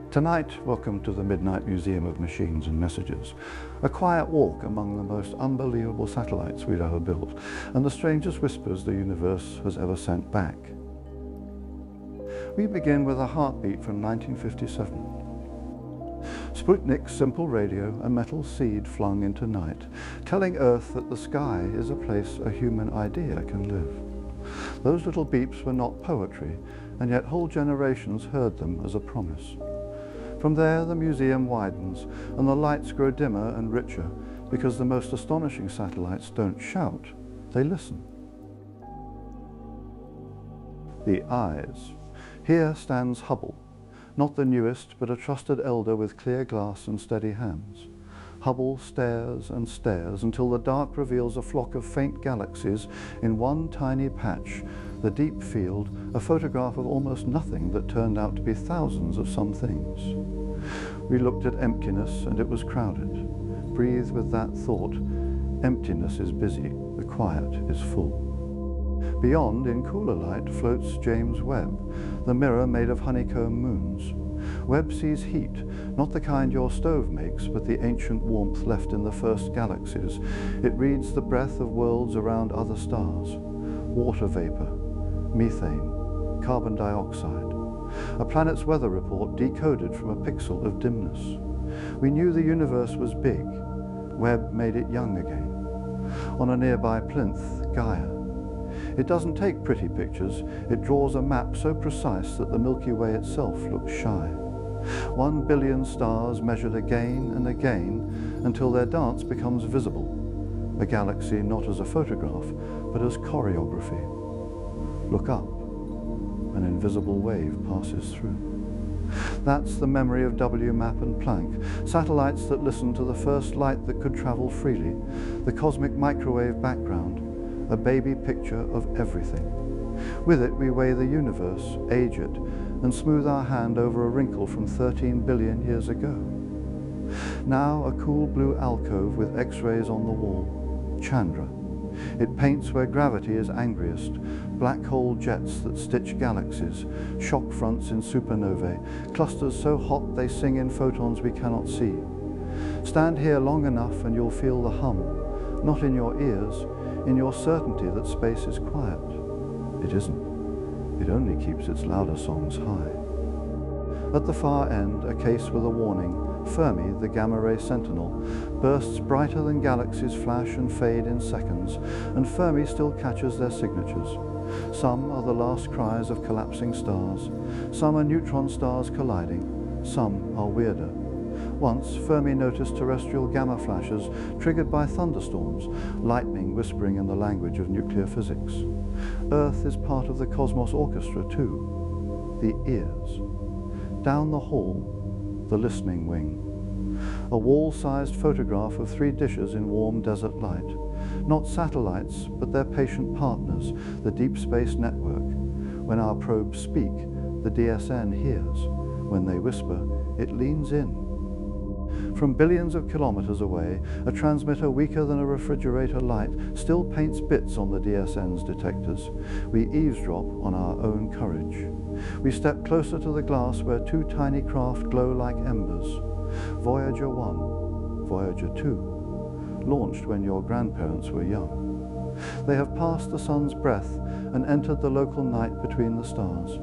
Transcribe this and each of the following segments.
Tonight, welcome to the Midnight Museum of Machines and Messages, a quiet walk among the most unbelievable satellites we've ever built and the strangest whispers the universe has ever sent back. We begin with a heartbeat from 1957. Sputnik's simple radio, a metal seed flung into night, telling Earth that the sky is a place a human idea can live. Those little beeps were not poetry, and yet whole generations heard them as a promise. From there the museum widens and the lights grow dimmer and richer because the most astonishing satellites don't shout, they listen. The eyes. Here stands Hubble, not the newest but a trusted elder with clear glass and steady hands. Hubble stares and stares until the dark reveals a flock of faint galaxies in one tiny patch, the deep field, a photograph of almost nothing that turned out to be thousands of some things. We looked at emptiness and it was crowded. Breathe with that thought. Emptiness is busy, the quiet is full. Beyond, in cooler light, floats James Webb, the mirror made of honeycomb moons. Webb sees heat, not the kind your stove makes, but the ancient warmth left in the first galaxies. It reads the breath of worlds around other stars. Water vapor, methane, carbon dioxide. A planet's weather report decoded from a pixel of dimness. We knew the universe was big. Webb made it young again. On a nearby plinth, Gaia. It doesn't take pretty pictures, it draws a map so precise that the Milky Way itself looks shy. 1 billion stars measured again and again until their dance becomes visible. A galaxy not as a photograph, but as choreography. Look up. An invisible wave passes through. That's the memory of WMAP and Planck, satellites that listened to the first light that could travel freely, the cosmic microwave background, a baby picture of everything. With it we weigh the universe, age it, and smooth our hand over a wrinkle from 13 billion years ago. Now a cool blue alcove with X-rays on the wall, Chandra. It paints where gravity is angriest, black hole jets that stitch galaxies, shock fronts in supernovae, clusters so hot they sing in photons we cannot see. Stand here long enough and you'll feel the hum, not in your ears, in your certainty that space is quiet. It isn't. It only keeps its louder songs high. At the far end, a case with a warning. Fermi, the gamma-ray sentinel, bursts brighter than galaxies flash and fade in seconds, and Fermi still catches their signatures. Some are the last cries of collapsing stars, some are neutron stars colliding, some are weirder. Once, Fermi noticed terrestrial gamma flashes triggered by thunderstorms, lightning whispering in the language of nuclear physics. Earth is part of the cosmos orchestra too. The ears. Down the hall, the listening wing. A wall-sized photograph of 3 dishes in warm desert light. Not satellites, but their patient partners, the Deep Space Network. When our probes speak, the DSN hears. When they whisper, it leans in. From billions of kilometers away, a transmitter weaker than a refrigerator light still paints bits on the DSN's detectors. We eavesdrop on our own courage. We step closer to the glass where 2 tiny craft glow like embers. Voyager 1, Voyager 2, launched when your grandparents were young. They have passed the sun's breath and entered the local night between the stars.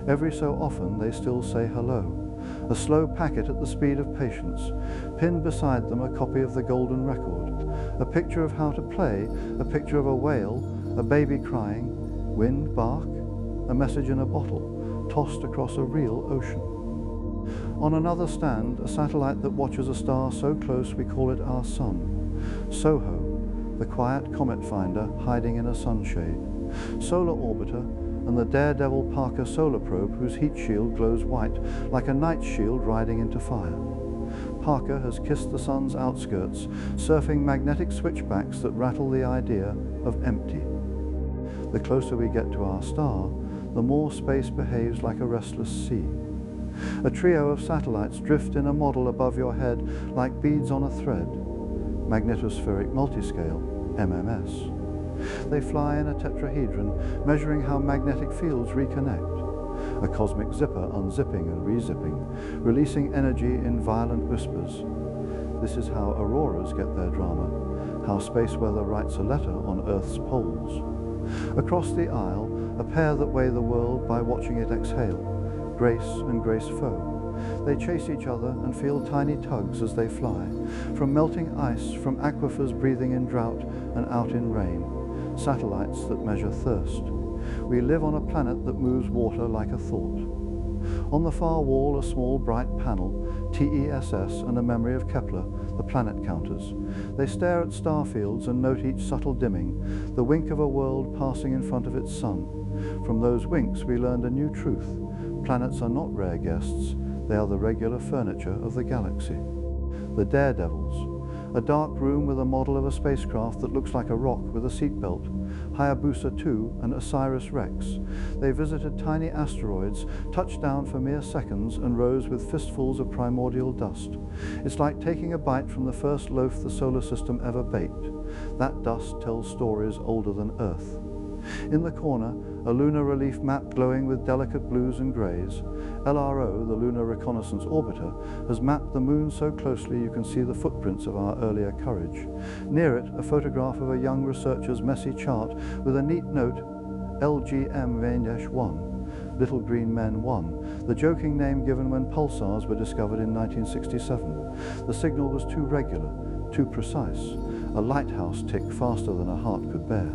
Every so often they still say hello. A slow packet at the speed of patience. Pinned beside them a copy of the Golden Record. A picture of how to play, a picture of a whale, a baby crying, wind bark, a message in a bottle, tossed across a real ocean. On another stand, a satellite that watches a star so close we call it our sun. SOHO, the quiet comet finder hiding in a sunshade. Solar orbiter, and the daredevil Parker solar probe whose heat shield glows white like a night shield riding into fire. Parker has kissed the sun's outskirts, surfing magnetic switchbacks that rattle the idea of empty. The closer we get to our star, the more space behaves like a restless sea. A trio of satellites drift in a model above your head like beads on a thread. Magnetospheric multiscale, MMS. They fly in a tetrahedron, measuring how magnetic fields reconnect. a cosmic zipper unzipping and rezipping, releasing energy in violent whispers. This is how auroras get their drama, how space weather writes a letter on Earth's poles. Across the aisle, a pair that weigh the world by watching it exhale, grace and grace foe. They chase each other and feel tiny tugs as they fly, from melting ice, from aquifers breathing in drought and out in rain, satellites that measure thirst. We live on a planet that moves water like a thought. On the far wall, a small bright panel, TESS and a memory of Kepler, the planet counters. They stare at star fields and note each subtle dimming, the wink of a world passing in front of its sun. From those winks we learned a new truth. Planets are not rare guests, they are the regular furniture of the galaxy. The daredevils. A dark room with a model of a spacecraft that looks like a rock with a seatbelt. Hayabusa2 and OSIRIS-REx. They visited tiny asteroids, touched down for mere seconds and rose with fistfuls of primordial dust. It's like taking a bite from the first loaf the solar system ever baked. That dust tells stories older than Earth. In the corner, a lunar relief map glowing with delicate blues and greys. LRO, the Lunar Reconnaissance Orbiter, has mapped the moon so closely you can see the footprints of our earlier courage. Near it, a photograph of a young researcher's messy chart with a neat note, LGM-1, Little Green Men 1, the joking name given when pulsars were discovered in 1967. The signal was too regular, too precise, a lighthouse tick faster than a heart could bear.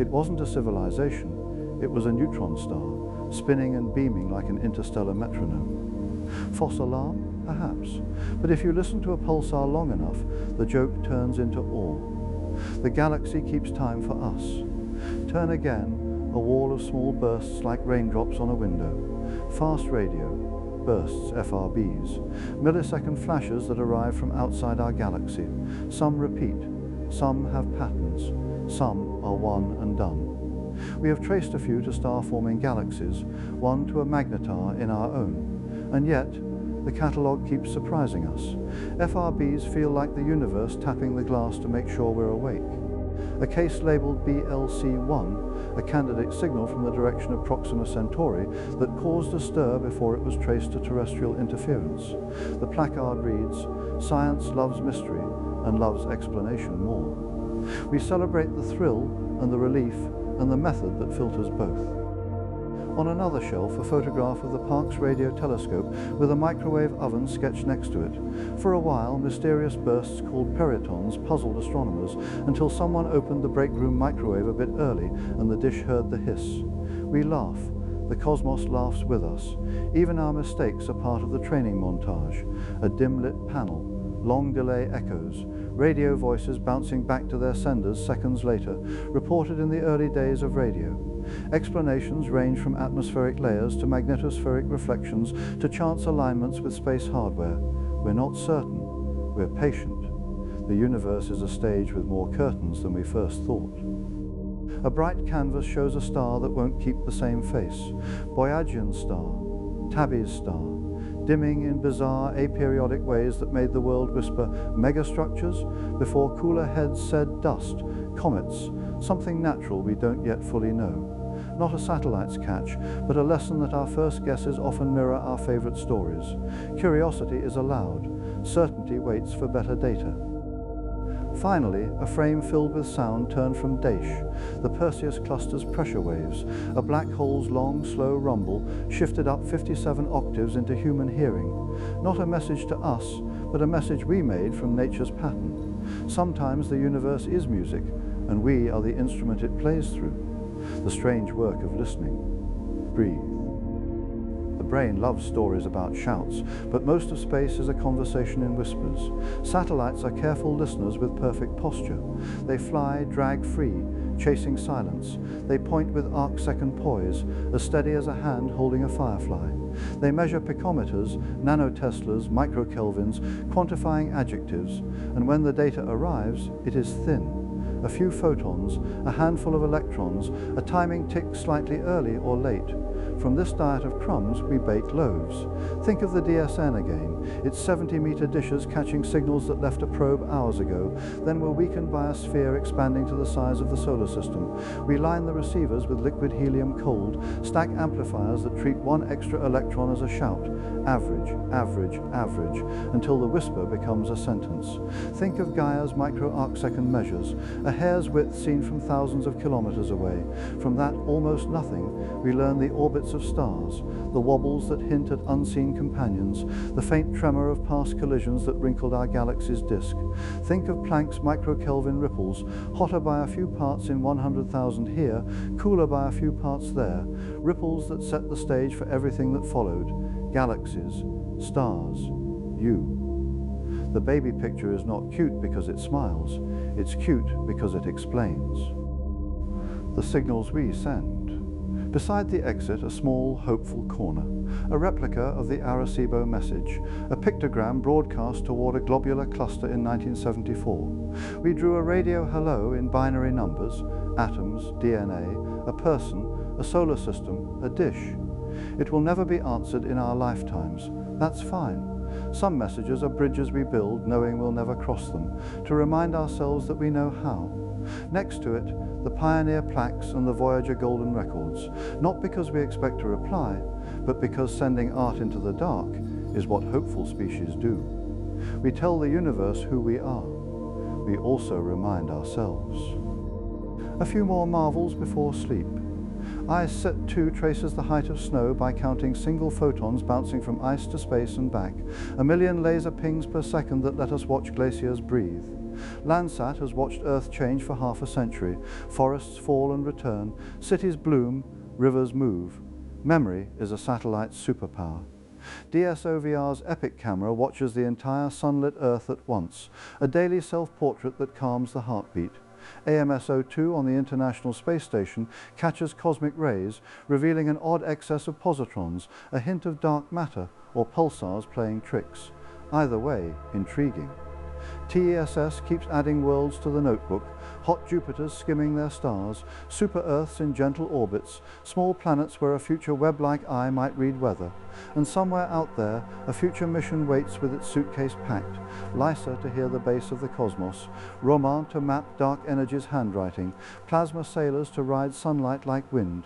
It wasn't a civilization, it was a neutron star, spinning and beaming like an interstellar metronome. False alarm? Perhaps. But if you listen to a pulsar long enough, the joke turns into awe. The galaxy keeps time for us. Turn again, a wall of small bursts like raindrops on a window. Fast radio, bursts, FRBs. Millisecond flashes that arrive from outside our galaxy. Some repeat, some have patterns. Some are one and done. We have traced a few to star-forming galaxies, one to a magnetar in our own. And yet, the catalogue keeps surprising us. FRBs feel like the universe tapping the glass to make sure we're awake. A case labelled BLC1, a candidate signal from the direction of Proxima Centauri that caused a stir before it was traced to terrestrial interference. The placard reads, "Science loves mystery and loves explanation more." We celebrate the thrill and the relief and the method that filters both. On another shelf, a photograph of the Parkes radio telescope with a microwave oven sketched next to it. For a while, mysterious bursts called peritons puzzled astronomers until someone opened the break room microwave a bit early and the dish heard the hiss. We laugh. The cosmos laughs with us. Even our mistakes are part of the training montage. A dim-lit panel, long delay echoes, radio voices bouncing back to their senders seconds later, reported in the early days of radio. Explanations range from atmospheric layers to magnetospheric reflections to chance alignments with space hardware. We're not certain, we're patient. The universe is a stage with more curtains than we first thought. A bright canvas shows a star that won't keep the same face. Voyager's star, Tabby's star, dimming in bizarre aperiodic ways that made the world whisper megastructures before cooler heads said dust, comets, something natural we don't yet fully know. Not a satellite's catch, but a lesson that our first guesses often mirror our favourite stories. Curiosity is allowed. Certainty waits for better data. Finally, a frame filled with sound turned from Daesh, the Perseus cluster's pressure waves, a black hole's long, slow rumble shifted up 57 octaves into human hearing. Not a message to us, but a message we made from nature's pattern. Sometimes the universe is music, and we are the instrument it plays through. The strange work of listening. Breathe. The brain loves stories about shouts, but most of space is a conversation in whispers. Satellites are careful listeners with perfect posture. They fly drag-free, chasing silence. They point with arc-second poise, as steady as a hand holding a firefly. They measure picometers, nanoteslas, microkelvins, quantifying adjectives, and when the data arrives, it is thin. A few photons, a handful of electrons, a timing tick slightly early or late. From this diet of crumbs, we bake loaves. Think of the DSN again, its 70-meter dishes catching signals that left a probe hours ago, then were weakened by a sphere expanding to the size of the solar system. We line the receivers with liquid helium cold, stack amplifiers that treat one extra electron as a shout. Average, average, average, until the whisper becomes a sentence. Think of Gaia's micro-arcsecond measures, a hair's width seen from thousands of kilometers away. From that almost nothing, we learn the orbits of stars, the wobbles that hint at unseen companions, the faint tremor of past collisions that wrinkled our galaxy's disk. Think of Planck's microkelvin ripples, hotter by a few parts in 100,000 here, cooler by a few parts there, ripples that set the stage for everything that followed. Galaxies, stars, you. The baby picture is not cute because it smiles, it's cute because it explains. The signals we send. Beside the exit, a small, hopeful corner, a replica of the Arecibo message, a pictogram broadcast toward a globular cluster in 1974. We drew a radio hello in binary numbers, atoms, DNA, a person, a solar system, a dish. It will never be answered in our lifetimes. That's fine. Some messages are bridges we build, knowing we'll never cross them, to remind ourselves that we know how. Next to it, the Pioneer plaques and the Voyager golden records, not because we expect a reply, but because sending art into the dark is what hopeful species do. We tell the universe who we are. We also remind ourselves. A few more marvels before sleep. ICE-SET 2 traces the height of snow by counting single photons bouncing from ice to space and back, 1 million laser pings per second that let us watch glaciers breathe. Landsat has watched Earth change for half a century. Forests fall and return, cities bloom, rivers move. Memory is a satellite's superpower. DSOVR's EPIC camera watches the entire sunlit Earth at once, a daily self-portrait that calms the heartbeat. AMS-02 on the International Space Station catches cosmic rays, revealing an odd excess of positrons, a hint of dark matter, or pulsars playing tricks. Either way, intriguing. TESS keeps adding worlds to the notebook, hot Jupiters skimming their stars, super-Earths in gentle orbits, small planets where a future Webb-like eye might read weather. And somewhere out there, a future mission waits with its suitcase packed, LISA to hear the bass of the cosmos, Roman to map dark energy's handwriting, plasma sailors to ride sunlight like wind,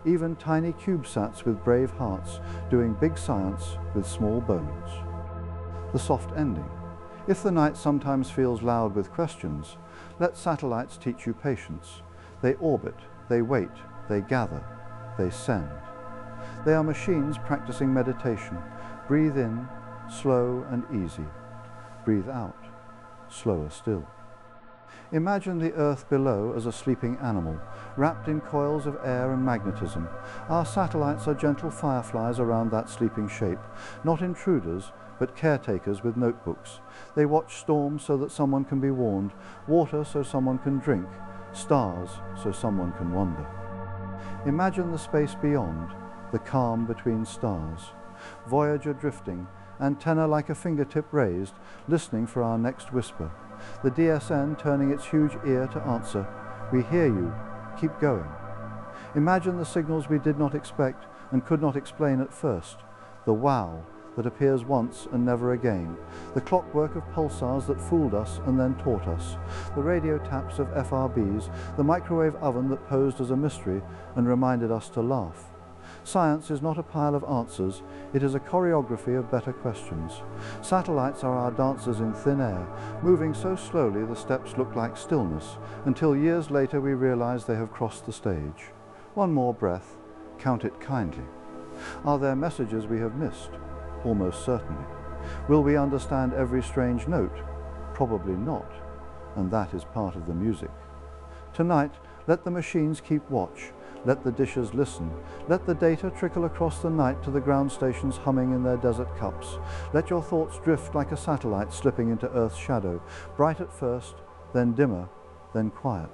even tiny CubeSats with brave hearts, doing big science with small bones. The soft ending. If the night sometimes feels loud with questions, let satellites teach you patience. They orbit, they wait, they gather, they send. They are machines practicing meditation. Breathe in, slow and easy. Breathe out, slower still. Imagine the Earth below as a sleeping animal, wrapped in coils of air and magnetism. Our satellites are gentle fireflies around that sleeping shape, not intruders, but caretakers with notebooks. They watch storms so that someone can be warned, water so someone can drink, stars so someone can wonder. Imagine the space beyond, the calm between stars. Voyager drifting, antenna like a fingertip raised, listening for our next whisper. The DSN turning its huge ear to answer, "We hear you, keep going." Imagine the signals we did not expect and could not explain at first. The wow that appears once and never again. The clockwork of pulsars that fooled us and then taught us. The radio taps of FRBs, the microwave oven that posed as a mystery and reminded us to laugh. Science is not a pile of answers, it is a choreography of better questions. Satellites are our dancers in thin air, moving so slowly the steps look like stillness, until years later we realize they have crossed the stage. One more breath, count it kindly. Are there messages we have missed? Almost certainly. Will we understand every strange note? Probably not, and that is part of the music. Tonight, let the machines keep watch. Let the dishes listen. Let the data trickle across the night to the ground stations humming in their desert cups. Let your thoughts drift like a satellite slipping into Earth's shadow, bright at first, then dimmer, then quiet.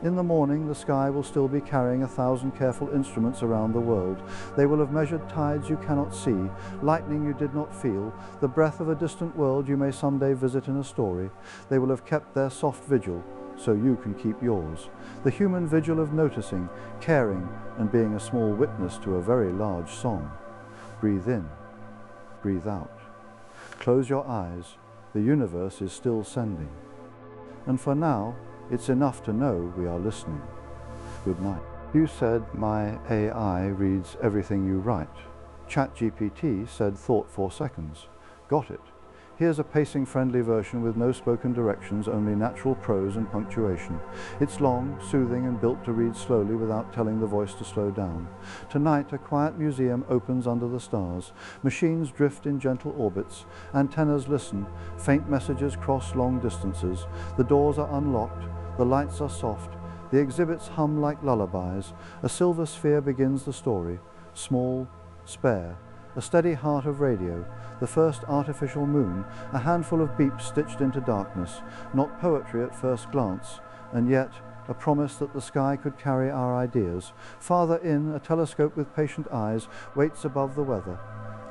In the morning, the sky will still be carrying 1,000 careful instruments around the world. They will have measured tides you cannot see, lightning you did not feel, the breath of a distant world you may someday visit in a story. They will have kept their soft vigil, so you can keep yours. The human vigil of noticing, caring, and being a small witness to a very large song. Breathe in, breathe out. Close your eyes, the universe is still sending. And for now, it's enough to know we are listening. Good night. You said my AI reads everything you write. ChatGPT said thought 4 seconds. Got it. Here's a pacing-friendly version with no spoken directions, only natural prose and punctuation. It's long, soothing, and built to read slowly without telling the voice to slow down. Tonight, a quiet museum opens under the stars. Machines drift in gentle orbits. Antennas listen. Faint messages cross long distances. The doors are unlocked. The lights are soft. The exhibits hum like lullabies. A silver sphere begins the story. Small, spare. A steady heart of radio, the first artificial moon, a handful of beeps stitched into darkness, not poetry at first glance, and yet a promise that the sky could carry our ideas. Farther in, a telescope with patient eyes waits above the weather.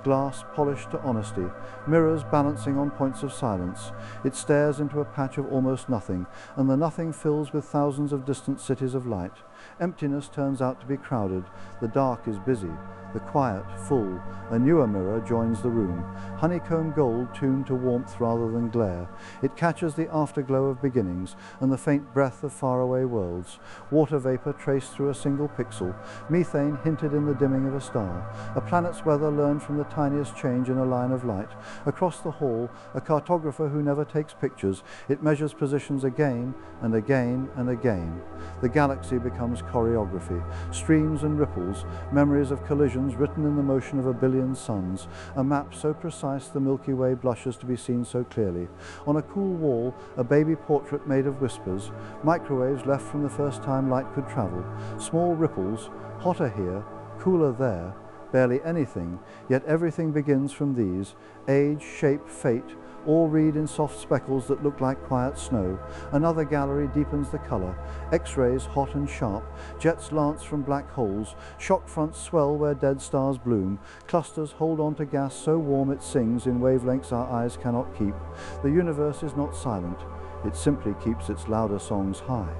Glass polished to honesty, mirrors balancing on points of silence. It stares into a patch of almost nothing, and the nothing fills with thousands of distant cities of light. Emptiness turns out to be crowded. The dark is busy. The quiet, full. A newer mirror joins the room. Honeycomb gold tuned to warmth rather than glare. It catches the afterglow of beginnings and the faint breath of faraway worlds. Water vapor traced through a single pixel. Methane hinted in the dimming of a star. A planet's weather learned from the tiniest change in a line of light. Across the hall, a cartographer who never takes pictures. It measures positions again and again and again. The galaxy becomes choreography. Streams and ripples, memories of collisions written in the motion of a billion suns, a map so precise the Milky Way blushes to be seen so clearly. On a cool wall, a baby portrait made of whispers, microwaves left from the first time light could travel, small ripples, hotter here, cooler there, barely anything, yet everything begins from these, age, shape, fate, all read in soft speckles that look like quiet snow. Another gallery deepens the color. X-rays hot and sharp. Jets lance from black holes. Shock fronts swell where dead stars bloom. Clusters hold on to gas so warm it sings in wavelengths our eyes cannot keep. The universe is not silent. It simply keeps its louder songs high.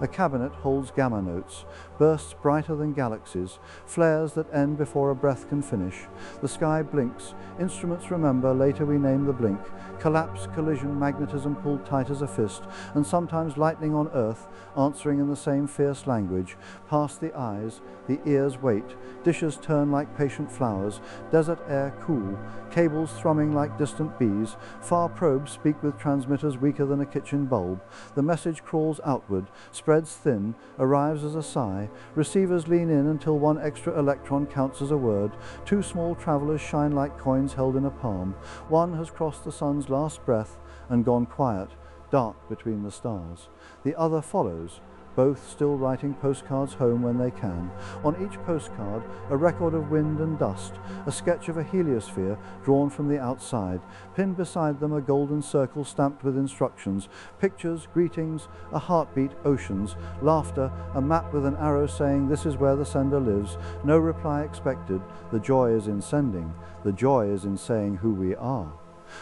A cabinet holds gamma notes, bursts brighter than galaxies, flares that end before a breath can finish. The sky blinks, instruments remember, later we name the blink. Collapse, collision, magnetism pulled tight as a fist, and sometimes lightning on Earth, answering in the same fierce language. Past the eyes, the ears wait, dishes turn like patient flowers, desert air cool, cables thrumming like distant bees, far probes speak with transmitters weaker than a kitchen bulb. The message crawls outward, spreads thin, arrives as a sigh. Receivers lean in until one extra electron counts as a word. Two small travelers shine like coins held in a palm. One has crossed the sun's last breath and gone quiet, dark between the stars. The other follows, both still writing postcards home when they can. On each postcard, a record of wind and dust, a sketch of a heliosphere drawn from the outside. Pinned beside them, a golden circle stamped with instructions, pictures, greetings, a heartbeat, oceans, laughter, a map with an arrow saying this is where the sender lives. No reply expected. The joy is in sending. The joy is in saying who we are.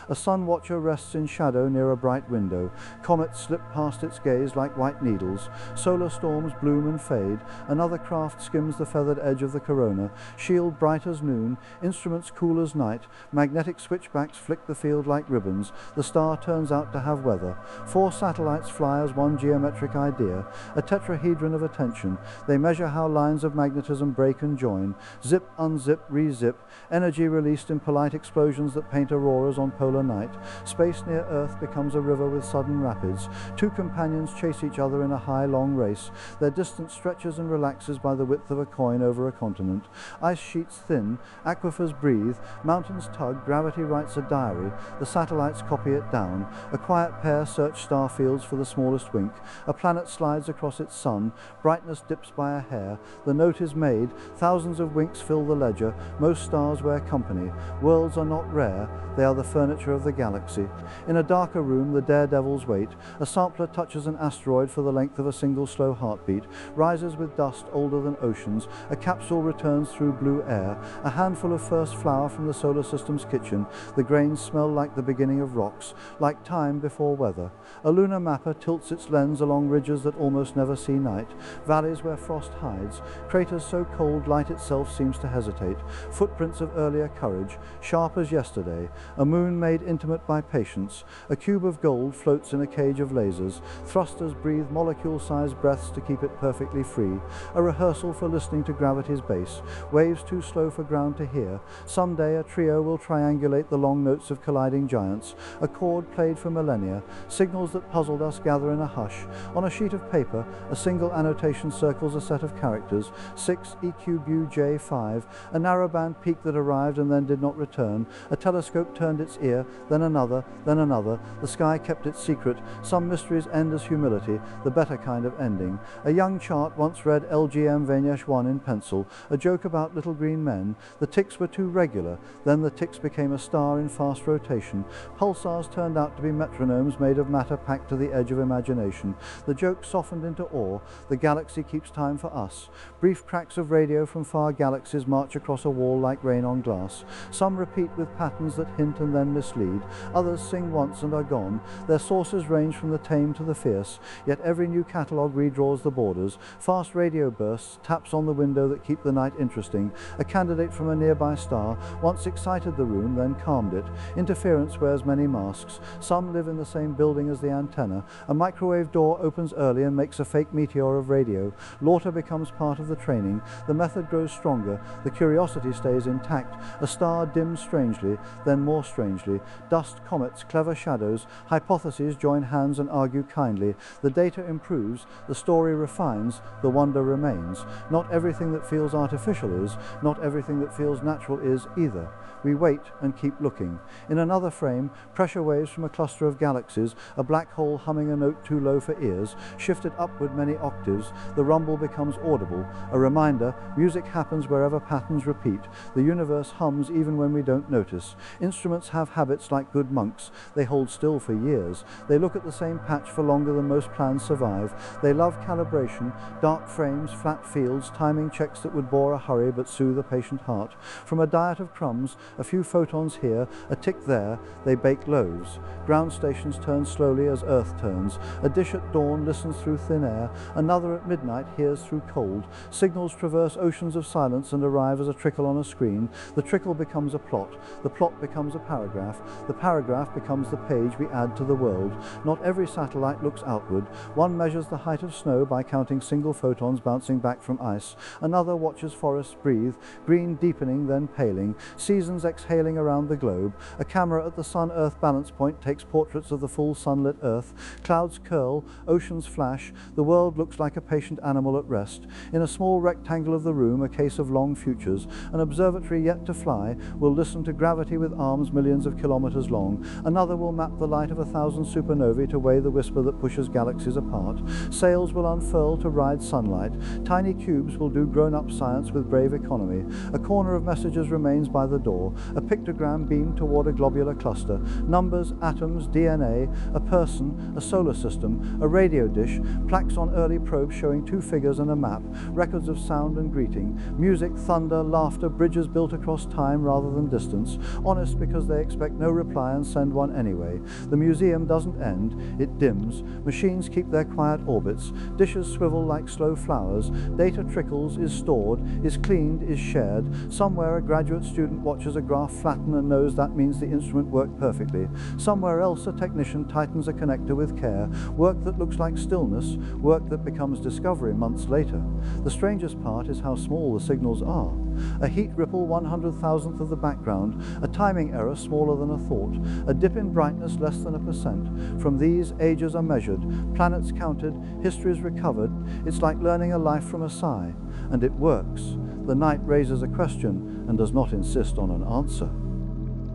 A sun watcher rests in shadow near a bright window. Comets slip past its gaze like white needles. Solar storms bloom and fade. Another craft skims the feathered edge of the corona. Shield bright as noon. Instruments cool as night. Magnetic switchbacks flick the field like ribbons. The star turns out to have weather. 4 satellites fly as one geometric idea. A tetrahedron of attention. They measure how lines of magnetism break and join. Zip, unzip, rezip. Energy released in polite explosions that paint auroras on polar night. Space near Earth becomes a river with sudden rapids. 2 companions chase each other in a high, long race. Their distance stretches and relaxes by the width of a coin over a continent. Ice sheets thin, aquifers breathe, mountains tug, gravity writes a diary, the satellites copy it down. A quiet pair search star fields for the smallest wink. A planet slides across its sun, brightness dips by a hair. The note is made, thousands of winks fill the ledger, most stars wear company. Worlds are not rare, they are the furniture miniature of the galaxy. In a darker room, the daredevils wait. A sampler touches an asteroid for the length of a single slow heartbeat, rises with dust older than oceans. A capsule returns through blue air. A handful of first flour from the solar system's kitchen. The grains smell like the beginning of rocks, like time before weather. A lunar mapper tilts its lens along ridges that almost never see night, valleys where frost hides, craters so cold light itself seems to hesitate, footprints of earlier courage, sharp as yesterday, a moon made intimate by patience. A cube of gold floats in a cage of lasers. Thrusters breathe molecule-sized breaths to keep it perfectly free. A rehearsal for listening to gravity's bass, waves too slow for ground to hear. Someday a trio will triangulate the long notes of colliding giants. A chord played for millennia. Signals that puzzled us gather in a hush. On a sheet of paper, a single annotation circles a set of characters, 6 EQBJ5, a narrowband peak that arrived and then did not return. A telescope turned its ear, then another, then another. The sky kept its secret. Some mysteries end as humility, the better kind of ending. A young chart once read LGM Venyesh 1 in pencil, a joke about little green men. The ticks were too regular, then the ticks became a star in fast rotation. Pulsars turned out to be metronomes made of matter packed to the edge of imagination. The joke softened into awe. The galaxy keeps time for us. Brief cracks of radio from far galaxies march across a wall like rain on glass. Some repeat with patterns that hint and then mislead. Others sing once and are gone. Their sources range from the tame to the fierce, yet every new catalogue redraws the borders. Fast radio bursts, taps on the window that keep the night interesting. A candidate from a nearby star once excited the room, then calmed it. Interference wears many masks. Some live in the same building as the antenna. A microwave door opens early and makes a fake meteor of radio. Laughter becomes part of the training. The method grows stronger. The curiosity stays intact. A star dims strangely, then more strangely. Dust, comets, clever shadows, hypotheses join hands and argue kindly. The data improves, the story refines, the wonder remains. Not everything that feels artificial is, not everything that feels natural is either. We wait and keep looking. In another frame, pressure waves from a cluster of galaxies, a black hole humming a note too low for ears, shifted upward many octaves. The rumble becomes audible. A reminder, music happens wherever patterns repeat. The universe hums even when we don't notice. Instruments have habits like good monks. They hold still for years. They look at the same patch for longer than most plans survive. They love calibration, dark frames, flat fields, timing checks that would bore a hurry but soothe a patient heart. From a diet of crumbs, a few photons here, a tick there, they bake loaves. Ground stations turn slowly as Earth turns. A dish at dawn listens through thin air. Another at midnight hears through cold. Signals traverse oceans of silence and arrive as a trickle on a screen. The trickle becomes a plot. The plot becomes a paragraph. The paragraph becomes the page we add to the world. Not every satellite looks outward. One measures the height of snow by counting single photons bouncing back from ice. Another watches forests breathe, green deepening then paling, seasons exhaling around the globe. A camera at the Sun-Earth balance point takes portraits of the full sunlit Earth. Clouds curl, oceans flash. The world looks like a patient animal at rest. In a small rectangle of the room, a case of long futures. An observatory yet to fly will listen to gravity with arms millions of kilometers long. Another will map the light of 1,000 supernovae to weigh the whisper that pushes galaxies apart. Sails will unfurl to ride sunlight. Tiny cubes will do grown-up science with brave economy. A corner of messages remains by the door. A pictogram beamed toward a globular cluster. Numbers, atoms, DNA, a person, a solar system, a radio dish, plaques on early probes showing 2 figures and a map, records of sound and greeting, music, thunder, laughter, bridges built across time rather than distance, honest because they expect no reply and send one anyway. The museum doesn't end, it dims. Machines keep their quiet orbits. Dishes swivel like slow flowers. Data trickles, is stored, is cleaned, is shared. Somewhere a graduate student watches a graph flatten and knows that means the instrument worked perfectly. Somewhere else a technician tightens a connector with care. Work that looks like stillness, work that becomes discovery months later. The strangest part is how small the signals are. A heat ripple 100,000th of the background, a timing error smaller than a thought, a dip in brightness less than 1%. From these, ages are measured, planets counted, histories recovered. It's like learning a life from a sigh. And it works. The night raises a question and does not insist on an answer.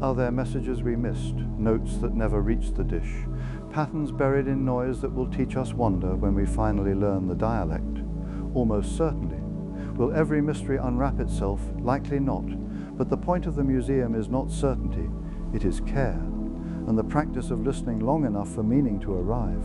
Are there messages we missed, notes that never reached the dish, patterns buried in noise that will teach us wonder when we finally learn the dialect? Almost certainly. Will every mystery unwrap itself? Likely not. But the point of the museum is not certainty, it is care. and the practice of listening long enough for meaning to arrive.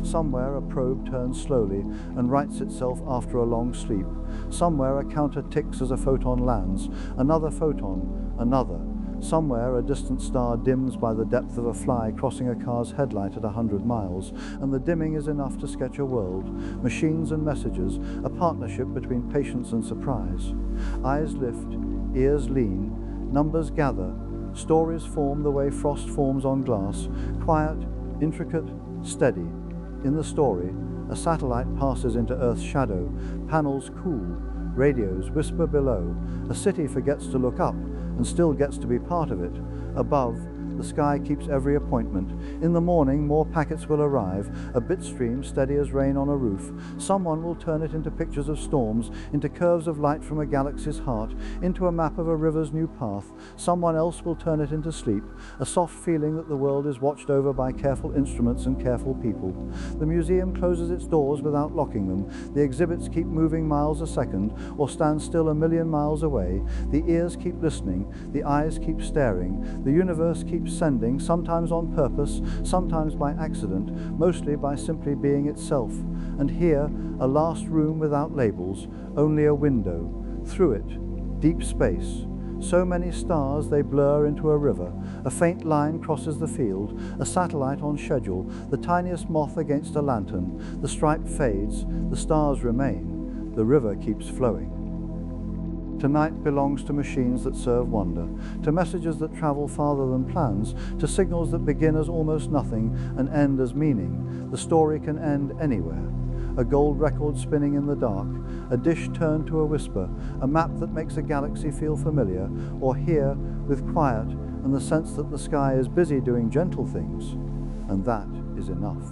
Somewhere a probe turns slowly and rights itself after a long sleep. Somewhere a counter ticks as a photon lands, another photon, another. Somewhere a distant star dims by the depth of a fly crossing a car's headlight at 100 miles, and the dimming is enough to sketch a world, machines and messages, a partnership between patience and surprise. Eyes lift, ears lean, numbers gather, stories form the way frost forms on glass, quiet, intricate, steady. In the story, a satellite passes into Earth's shadow, panels cool, radios whisper below, a city forgets to look up and still gets to be part of it. Above, the sky keeps every appointment. In the morning, more packets will arrive, a bit stream steady as rain on a roof. Someone will turn it into pictures of storms, into curves of light from a galaxy's heart, into a map of a river's new path. Someone else will turn it into sleep, a soft feeling that the world is watched over by careful instruments and careful people. The museum closes its doors without locking them. The exhibits keep moving miles a second, or stand still a million miles away. The ears keep listening, the eyes keep staring. The universe keeps sending, sometimes on purpose, sometimes by accident, mostly by simply being itself. And here, a last room without labels, only a window. Through it, deep space. So many stars they blur into a river. A faint line crosses the field, a satellite on schedule, the tiniest moth against a lantern. The stripe fades, the stars remain, the river keeps flowing. Tonight belongs to machines that serve wonder, to messages that travel farther than plans, to signals that begin as almost nothing and end as meaning. The story can end anywhere. A gold record spinning in the dark, a dish turned to a whisper, a map that makes a galaxy feel familiar, or here, with quiet and the sense that the sky is busy doing gentle things, and that is enough.